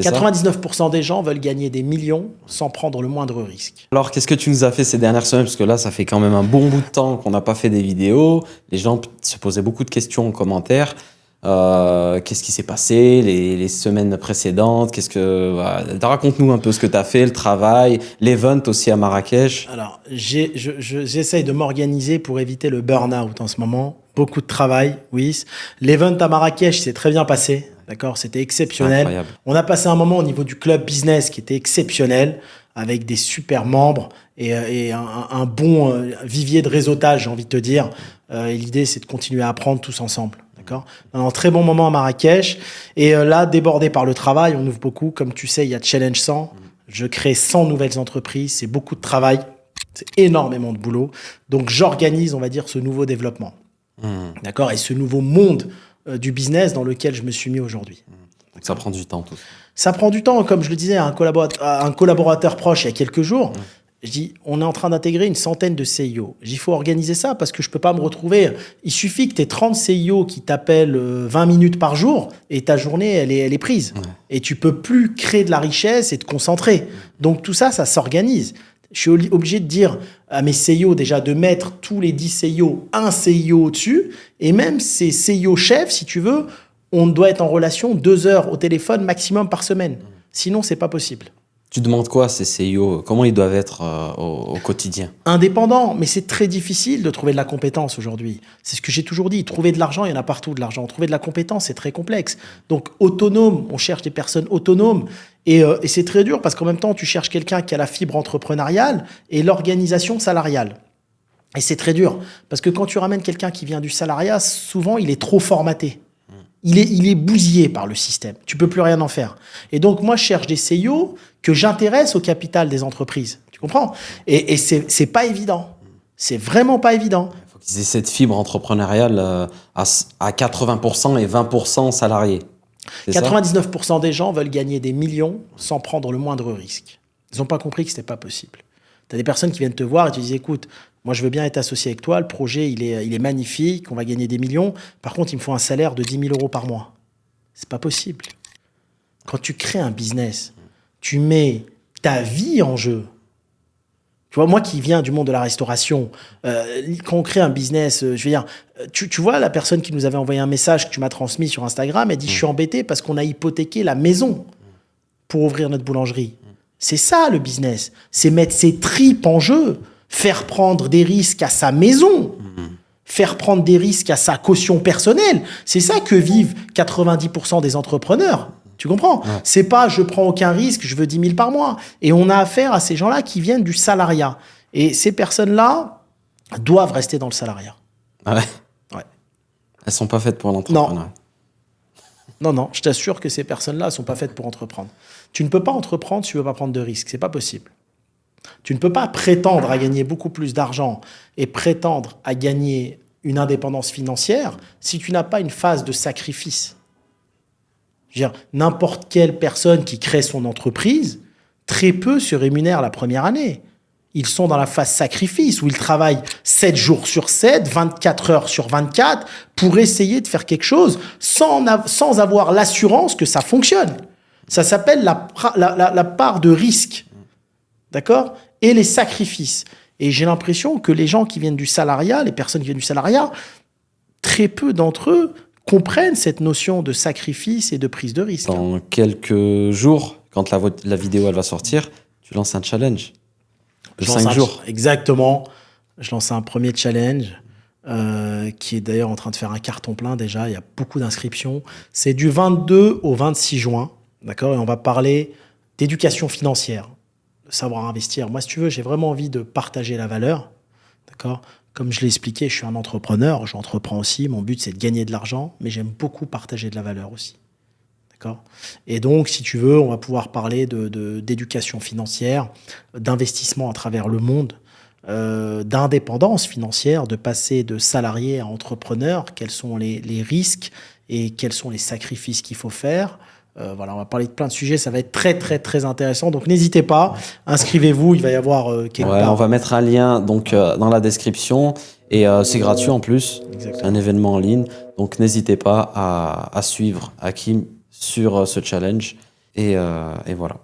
99% des gens veulent gagner des millions sans prendre le moindre risque. Alors, qu'est-ce que tu nous as fait ces dernières semaines? Parce que là, ça fait quand même un bon bout de temps qu'on n'a pas fait des vidéos. Les gens se posaient beaucoup de questions en commentaire. Qu'est-ce qui s'est passé les semaines précédentes? Voilà. Raconte-nous un peu ce que tu as fait, le travail, l'event aussi à Marrakech. Alors, j'essaye de m'organiser pour éviter le burn-out en ce moment. Beaucoup de travail, oui. L'event à Marrakech s'est très bien passé. D'accord, c'était exceptionnel. Incroyable. On a passé un moment au niveau du club business qui était exceptionnel, avec des super membres et un bon vivier de réseautage, j'ai envie de te dire. Et l'idée, c'est de continuer à apprendre tous ensemble. D'accord. Un très bon moment à Marrakech. Et là, débordé par le travail, on ouvre beaucoup. Comme tu sais, il y a Challenge 100. Je crée 100 nouvelles entreprises. C'est beaucoup de travail. C'est énormément de boulot. Donc, j'organise, on va dire, ce nouveau développement. D'accord. Et ce nouveau monde du business dans lequel je me suis mis aujourd'hui. Donc ça prend du temps tout. Ça prend du temps, comme je le disais à un collaborateur proche il y a quelques jours. Je dis, on est en train d'intégrer une centaine de CIO. Il faut organiser ça parce que je peux pas me retrouver. Il suffit que tu aies 30 CIO qui t'appellent 20 minutes par jour et ta journée, elle est prise. Ouais. Et tu peux plus créer de la richesse et te concentrer. Donc tout ça, ça s'organise. Je suis obligé de dire à mes CIO déjà de mettre tous les 10 CIO, un CIO au-dessus. Et même ces CIO chefs, si tu veux, on doit être en relation 2 heures au téléphone maximum par semaine. Sinon, c'est pas possible. Tu demandes quoi, ces CIO? Comment ils doivent être au quotidien? Indépendants, mais c'est très difficile de trouver de la compétence aujourd'hui. C'est ce que j'ai toujours dit. Trouver de l'argent, il y en a partout de l'argent. Trouver de la compétence, c'est très complexe. Donc, autonome, on cherche des personnes autonomes. Et c'est très dur parce qu'en même temps, tu cherches quelqu'un qui a la fibre entrepreneuriale et l'organisation salariale. Et c'est très dur parce que quand tu ramènes quelqu'un qui vient du salariat, souvent, il est trop formaté. Il est bousillé par le système. Tu peux plus rien en faire. Et donc, moi, je cherche des CIO que j'intéresse au capital des entreprises. Tu comprends? Et c'est pas évident. C'est vraiment pas évident. Il faut qu'ils aient cette fibre entrepreneuriale à 80% et 20% salariés. 99% des gens veulent gagner des millions sans prendre le moindre risque. Ils n'ont pas compris que c'était pas possible. Tu as des personnes qui viennent te voir et te disent, écoute, moi, je veux bien être associé avec toi. Le projet, il est magnifique. On va gagner des millions. Par contre, il me faut un salaire de 10 000 € par mois. C'est pas possible. Quand tu crées un business, tu mets ta vie en jeu. Tu vois, moi qui viens du monde de la restauration, quand on crée un business, je veux dire, tu vois la personne qui nous avait envoyé un message que tu m'as transmis sur Instagram, elle dit, je suis embêté parce qu'on a hypothéqué la maison pour ouvrir notre boulangerie. C'est ça, le business. C'est mettre ses tripes en jeu. Faire prendre des risques à sa maison, faire prendre des risques à sa caution personnelle. C'est ça que vivent 90% des entrepreneurs. Tu comprends? Ouais. C'est pas je prends aucun risque, je veux 10 000 par mois. Et on a affaire à ces gens-là qui viennent du salariat. Et ces personnes-là doivent rester dans le salariat. Ah ouais? Ouais. Elles sont pas faites pour l'entrepreneuriat. Non, je t'assure que ces personnes-là sont pas faites pour entreprendre. Tu ne peux pas entreprendre si tu veux pas prendre de risques. C'est pas possible. Tu ne peux pas prétendre à gagner beaucoup plus d'argent et prétendre à gagner une indépendance financière si tu n'as pas une phase de sacrifice. Je veux dire, n'importe quelle personne qui crée son entreprise, très peu se rémunèrent la première année. Ils sont dans la phase sacrifice où ils travaillent 7 jours sur 7, 24 heures sur 24 pour essayer de faire quelque chose sans avoir l'assurance que ça fonctionne. Ça s'appelle la part de risque. D'accord? Et les sacrifices. Et j'ai l'impression que les gens qui viennent du salariat, les personnes qui viennent du salariat, très peu d'entre eux comprennent cette notion de sacrifice et de prise de risque. Dans quelques jours, quand la vidéo elle va sortir, tu lances un challenge de 5 jours. Exactement. Je lance un premier challenge qui est d'ailleurs en train de faire un carton plein déjà. Il y a beaucoup d'inscriptions. C'est du 22 au 26 juin. D'accord? Et on va parler d'éducation financière. Savoir investir. Moi, si tu veux, j'ai vraiment envie de partager la valeur. D'accord? Comme je l'ai expliqué, je suis un entrepreneur, j'entreprends aussi. Mon but, c'est de gagner de l'argent, mais j'aime beaucoup partager de la valeur aussi. D'accord? Et donc, si tu veux, on va pouvoir parler d'éducation financière, d'investissement à travers le monde, d'indépendance financière, de passer de salarié à entrepreneur, quels sont les risques et quels sont les sacrifices qu'il faut faire. Voilà, on va parler de plein de sujets, ça va être très très très intéressant. Donc n'hésitez pas, inscrivez-vous, il va y avoir quelque part. On va mettre un lien donc dans la description et c'est gratuit en plus. Exactement. C'est un événement en ligne, donc n'hésitez pas à suivre Hakim sur ce challenge Et voilà.